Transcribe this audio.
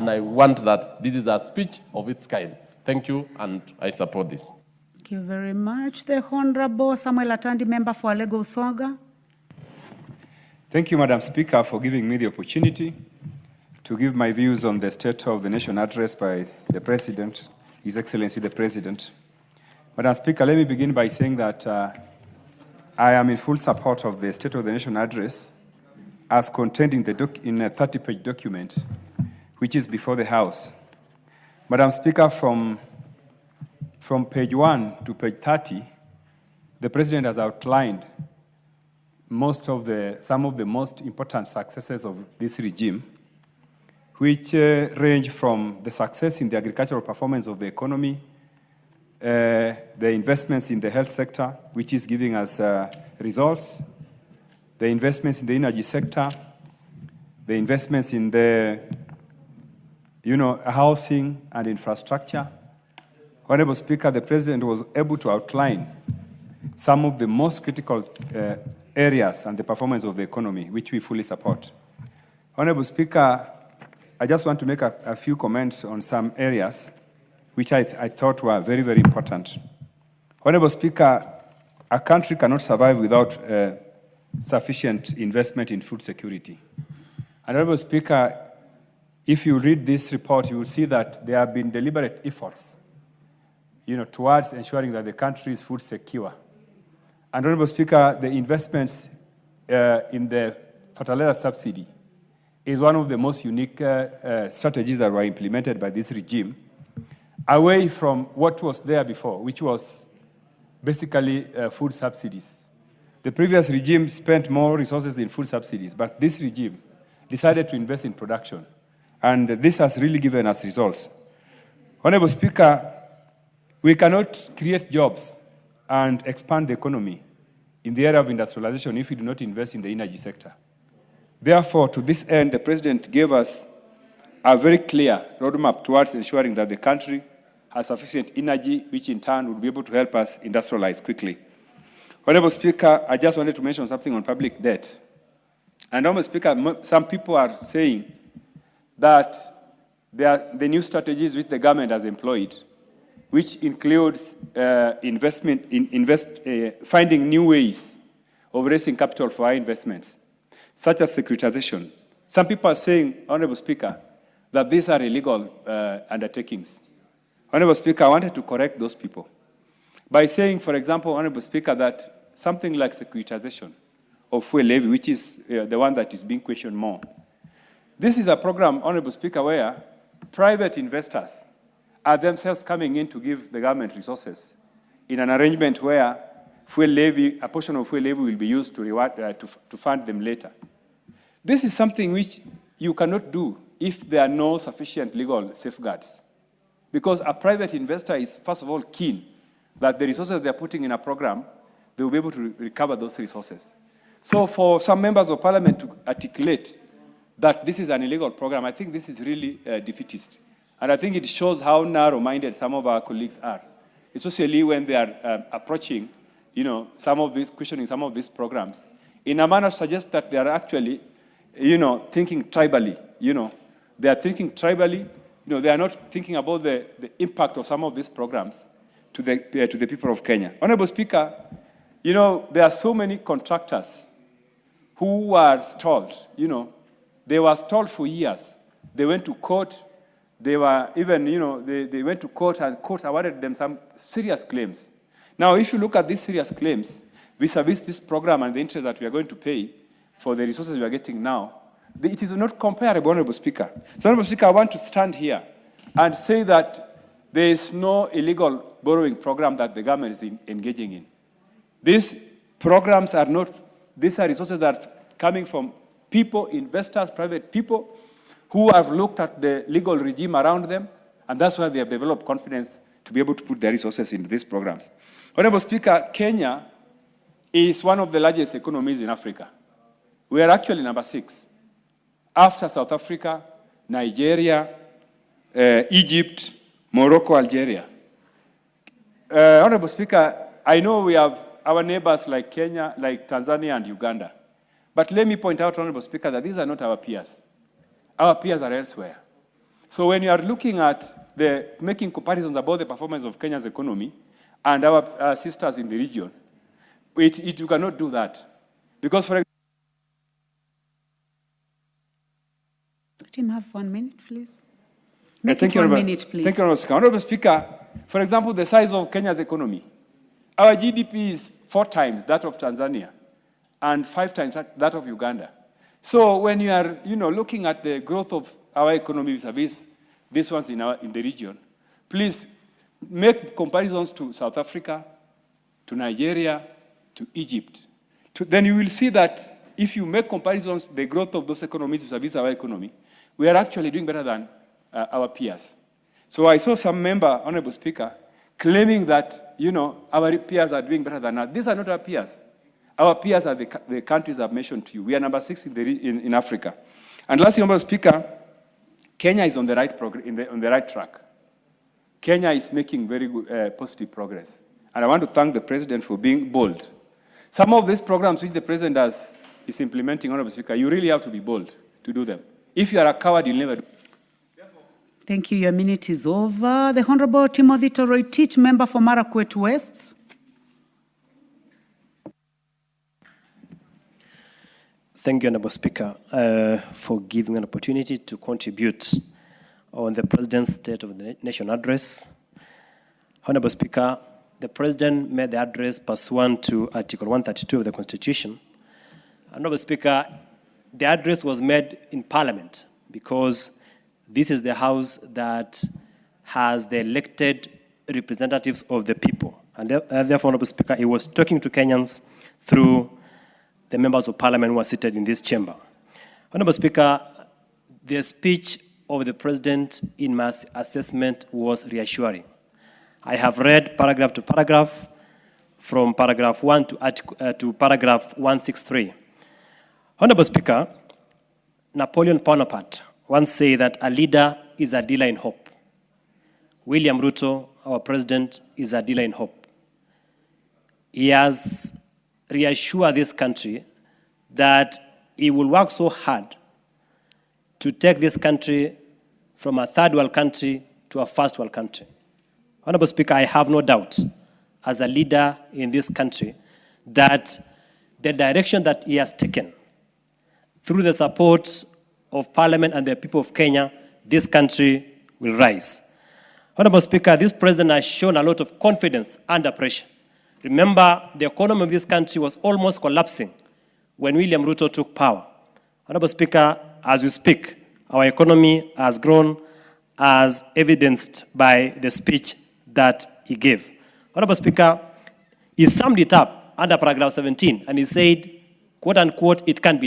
And I want that this is a speech of its kind. Thank you, and I support this. Thank you very much. The Honorable Samuel Atandi, member for Lego Soga. Thank you, Madam Speaker, for giving me the opportunity to give my views on the State of the Nation address by the President, His Excellency the President. Madam Speaker, let me begin by saying that I am in full support of the State of the Nation address as contained in a 30-page document which is before the House. Madam Speaker, from page 1 to page 30, the President has outlined some of the most important successes of this regime, which range from the success in the agricultural performance of the economy, the investments in the health sector, which is giving us results, the investments in the energy sector, the investments in the housing and infrastructure. Honorable Speaker, the President was able to outline some of the most critical areas and the performance of the economy, which we fully support. Honorable Speaker, I just want to make a few comments on some areas which I thought were very, very important. Honorable Speaker, a country cannot survive without sufficient investment in food security. Honorable Speaker, if you read this report, you will see that there have been deliberate efforts, towards ensuring that the country is food secure. And Honorable Speaker, the investments in the fertilizer subsidy is one of the most unique strategies that were implemented by this regime, away from what was there before, which was basically food subsidies. The previous regime spent more resources in food subsidies, but this regime decided to invest in production. And this has really given us results. Honorable Speaker, we cannot create jobs and expand the economy in the area of industrialization if we do not invest in the energy sector. Therefore, to this end, the President gave us a very clear roadmap towards ensuring that the country has sufficient energy, which in turn would be able to help us industrialize quickly. Honorable Speaker, I just wanted to mention something on public debt. And Honorable Speaker, some people are saying that the new strategies which the government has employed, which includes finding new ways of raising capital for our investments, such as securitization. Some people are saying, Honorable Speaker, that these are illegal undertakings. Honorable Speaker, I wanted to correct those people by saying, for example, Honorable Speaker, that something like securitization of fuel levy, which is the one that is being questioned more. This is a program, Honorable Speaker, where private investors are themselves coming in to give the government resources in an arrangement where fuel levy, a portion of fuel levy will be used to reward, to fund them later. This is something which you cannot do if there are no sufficient legal safeguards. Because a private investor is, first of all, keen that the resources they're putting in a program, they will be able to recover those resources. So for some members of parliament to articulate that this is an illegal program, I think this is really defeatist. And I think it shows how narrow-minded some of our colleagues are, especially when they are approaching, questioning some of these programs in a manner suggests that they are actually, thinking tribally. They are thinking tribally. They are not thinking about the impact of some of these programs to the people of Kenya. Honorable Speaker, there are so many contractors who were stalled. They were stalled for years. They went to court. They were even, they went to court and court awarded them some serious claims. Now, if you look at these serious claims vis-a-vis this program and the interest that we are going to pay for the resources we are getting now, it is not comparable, Honorable Speaker. So, Honorable Speaker, I want to stand here and say that there is no illegal borrowing program that the government is engaging in. These programs are not, these are resources that are coming from people, investors, private people, who have looked at the legal regime around them, and that's why they have developed confidence to be able to put their resources into these programs. Honorable Speaker, Kenya is one of the largest economies in Africa. We are actually number 6, after South Africa, Nigeria, Egypt, Morocco, Algeria. Honorable Speaker, I know we have our neighbors like Kenya, like Tanzania and Uganda. But let me point out, Honorable Speaker, that these are not our peers. Our peers are elsewhere. So when you are looking at making comparisons about the performance of Kenya's economy and our sisters in the region, you cannot do that. Because for example, Team, have 1 minute, please. Thank you, 1 minute, please. Thank you, Honorable Speaker. For example, the size of Kenya's economy. Our GDP is 4 times that of Tanzania and 5 times that of Uganda. So when you are, looking at the growth of our economy vis-a-vis these ones in the region, please make comparisons to South Africa, to Nigeria, to Egypt. Then you will see that if you make comparisons, the growth of those economies vis-a-vis our economy, we are actually doing better than our peers. So I saw some member, Honorable Speaker, claiming that, our peers are doing better than us. These are not our peers. Our peers are the countries I've mentioned to you. We are number 6 in Africa. And lastly, Honorable Speaker, Kenya is on the right track. Kenya is making very good, positive progress. And I want to thank the President for being bold. Some of these programs which the President is implementing, Honorable Speaker, you really have to be bold to do them. If you are a coward, you'll never do it. Thank you. Your minute is over. The Honorable Timothy Toroitich, member for Marakwet West. Thank you, Honorable Speaker, for giving an opportunity to contribute on the President's State of the Nation address. Honorable Speaker, the President made the address pursuant to Article 132 of the Constitution. Honorable Speaker, the address was made in Parliament because this is the House that has the elected representatives of the people. And therefore, Honorable Speaker, he was talking to Kenyans through the members of Parliament who are seated in this chamber. Honorable Speaker, the speech of the President in my assessment was reassuring. I have read paragraph to paragraph, from paragraph 1 to paragraph 163. Honorable Speaker, Napoleon Bonaparte once said that a leader is a dealer in hope. William Ruto, our President, is a dealer in hope. He has reassured this country that he will work so hard to take this country from a third world country to a first world country. Honorable Speaker, I have no doubt, as a leader in this country, that the direction that he has taken, through the support of Parliament and the people of Kenya, this country will rise. Honorable Speaker, this President has shown a lot of confidence under pressure. Remember, the economy of this country was almost collapsing when William Ruto took power. Honorable Speaker, as we speak, our economy has grown as evidenced by the speech that he gave. Honorable Speaker, he summed it up under paragraph 17, and he said, quote unquote, it can be